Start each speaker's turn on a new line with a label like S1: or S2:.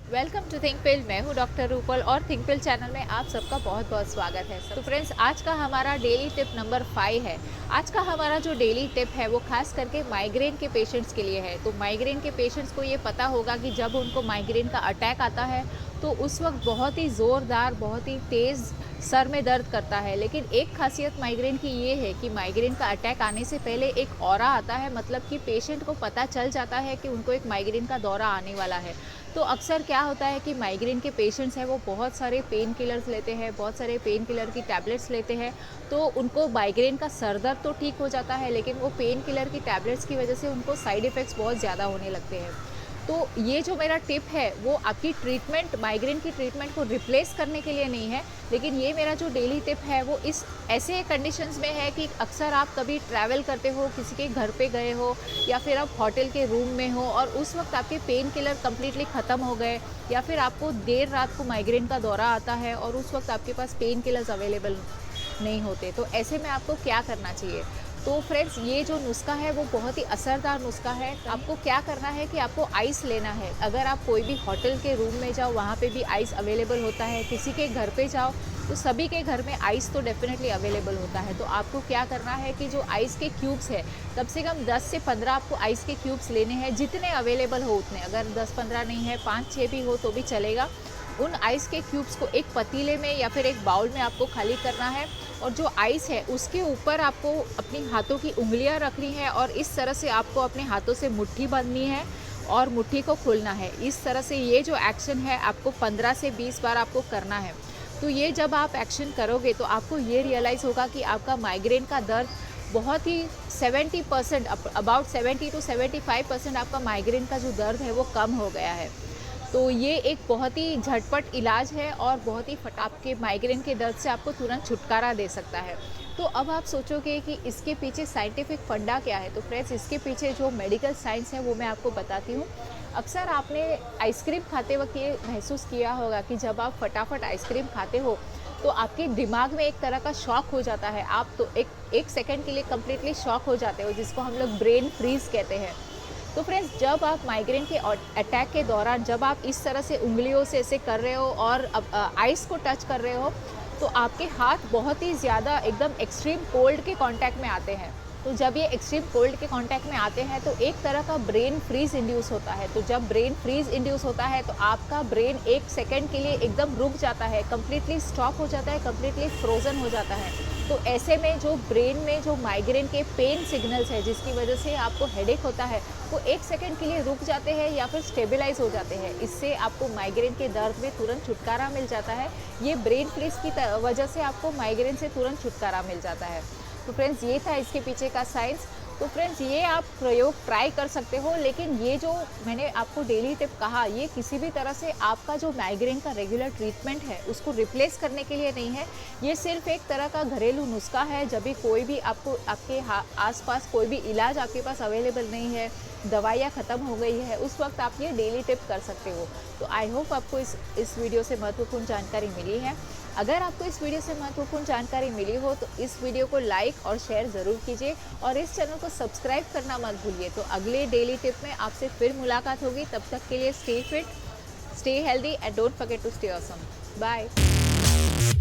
S1: Welcome to थिंकपिल। मैं हूं doctor Rupal और थिंकपिल चैनल में आप सबका बहुत बहुत स्वागत है। तो फ्रेंड्स, आज का हमारा डेली टिप नंबर 5 है। आज का हमारा जो डेली टिप है वो खास करके माइग्रेन के पेशेंट्स के लिए है। तो माइग्रेन के पेशेंट्स को ये पता होगा कि जब उनको माइग्रेन का अटैक आता है तो उस वक्त बहुत ही ज़ोरदार, बहुत ही तेज़ सर में दर्द करता है। लेकिन एक खासियत माइग्रेन की ये है कि माइग्रेन का अटैक आने से पहले एक ऑरा आता है, मतलब कि पेशेंट को पता चल जाता है कि उनको एक माइग्रेन का दौरा आने वाला है। तो अक्सर क्या होता है कि माइग्रेन के पेशेंट्स हैं वो बहुत सारे पेन किलर्स लेते हैं, बहुत सारे पेन किलर की टैबलेट्स लेते हैं। तो उनको माइग्रेन का सर दर्द तो ठीक हो जाता है, लेकिन वो पेन किलर की टैबलेट्स की वजह से उनको साइड इफ़ेक्ट्स बहुत ज़्यादा होने लगते हैं। तो ये जो मेरा टिप है वो आपकी ट्रीटमेंट, माइग्रेन की ट्रीटमेंट को रिप्लेस करने के लिए नहीं है, लेकिन ये मेरा जो डेली टिप है वो इस ऐसे कंडीशंस में है कि अक्सर आप कभी ट्रैवल करते हो, किसी के घर पे गए हो या फिर आप होटल के रूम में हो और उस वक्त आपके पेन किलर कम्प्लीटली ख़त्म हो गए, या फिर आपको देर रात को माइग्रेन का दौरा आता है और उस वक्त आपके पास पेन किलर्स अवेलेबल नहीं होते। तो ऐसे में आपको क्या करना चाहिए? तो फ्रेंड्स, ये जो नुस्खा है वो बहुत ही असरदार नुस्खा है। आपको क्या करना है कि आपको आइस लेना है। अगर आप कोई भी होटल के रूम में जाओ वहाँ पे भी आइस अवेलेबल होता है, किसी के घर पे जाओ तो सभी के घर में आइस तो डेफिनेटली अवेलेबल होता है। तो आपको क्या करना है कि जो आइस के क्यूब्स है, कम से कम 10 से 15 आपको आइस के क्यूब्स लेने हैं, जितने अवेलेबल हो उतने। अगर 10-15 नहीं है, 5-6 भी हो तो भी चलेगा। उन आइस के क्यूब्स को एक पतीले में या फिर एक बाउल में आपको खाली करना है और जो आइस है उसके ऊपर आपको अपनी हाथों की उंगलियां रखनी है और इस तरह से आपको अपने हाथों से मुट्ठी बांधनी है और मुट्ठी को खोलना है। इस तरह से ये जो एक्शन है आपको 15 से 20 बार आपको करना है। तो ये जब आप एक्शन करोगे तो आपको ये रियलाइज़ होगा कि आपका माइग्रेन का दर्द बहुत ही 70%, अबाउट 70 to 75% आपका माइग्रेन का जो दर्द है वो कम हो गया है। तो ये एक बहुत ही झटपट इलाज है और बहुत ही फट आपके माइग्रेन के दर्द से आपको तुरंत छुटकारा दे सकता है। तो अब आप सोचोगे कि इसके पीछे साइंटिफिक फंडा क्या है? तो फ्रेंड्स, इसके पीछे जो मेडिकल साइंस है वो मैं आपको बताती हूँ। अक्सर आपने आइसक्रीम खाते वक्त ये महसूस किया होगा कि जब आप फटाफट आइसक्रीम खाते हो तो आपके दिमाग में एक तरह का शॉक हो जाता है। आप तो एक सेकंड के लिए कम्प्लीटली शॉक हो जाते हो, जिसको हम लोग ब्रेन फ्रीज कहते हैं। तो फ्रेंड्स, जब आप माइग्रेन के अटैक के दौरान जब आप इस तरह से उंगलियों से ऐसे कर रहे हो और आइस को टच कर रहे हो तो आपके हाथ बहुत ही ज़्यादा एकदम एक्सट्रीम कोल्ड के कांटेक्ट में आते हैं। तो जब ये एक्सट्रीम कोल्ड के कांटेक्ट में आते हैं तो एक तरह का ब्रेन फ्रीज इंड्यूस होता है। तो जब ब्रेन फ्रीज इंड्यूस होता है तो आपका ब्रेन एक सेकंड के लिए एकदम रुक जाता है, कम्प्लीटली स्टॉप हो जाता है, कम्प्लीटली फ्रोजन हो जाता है। तो ऐसे में जो ब्रेन में जो माइग्रेन के पेन सिग्नल्स है जिसकी वजह से आपको हेडेक होता है वो एक सेकंड के लिए रुक जाते हैं या फिर स्टेबलाइज हो जाते हैं। इससे आपको माइग्रेन के दर्द में तुरंत छुटकारा मिल जाता है। ये ब्रेन फ्रीज की वजह से आपको माइग्रेन से तुरंत छुटकारा मिल जाता है। तो फ्रेंड्स, ये था इसके पीछे का साइंस। तो फ्रेंड्स, ये आप प्रयोग ट्राई कर सकते हो, लेकिन ये जो मैंने आपको डेली टिप कहा ये किसी भी तरह से आपका जो माइग्रेन का रेगुलर ट्रीटमेंट है उसको रिप्लेस करने के लिए नहीं है। ये सिर्फ एक तरह का घरेलू नुस्खा है। जब भी कोई भी आपको आपके आसपास कोई भी इलाज आपके पास अवेलेबल नहीं है, दवाइयाँ ख़त्म हो गई है, उस वक्त आप ये डेली टिप कर सकते हो। तो आई होप आपको इस वीडियो से महत्वपूर्ण जानकारी मिली है। अगर आपको इस वीडियो से महत्वपूर्ण जानकारी मिली हो तो इस वीडियो को लाइक और शेयर ज़रूर कीजिए और इस चैनल को सब्सक्राइब करना मत भूलिए। तो अगले डेली टिप में आपसे फिर मुलाकात होगी। तब तक के लिए stay fit, stay healthy and don't forget to stay awesome. Bye.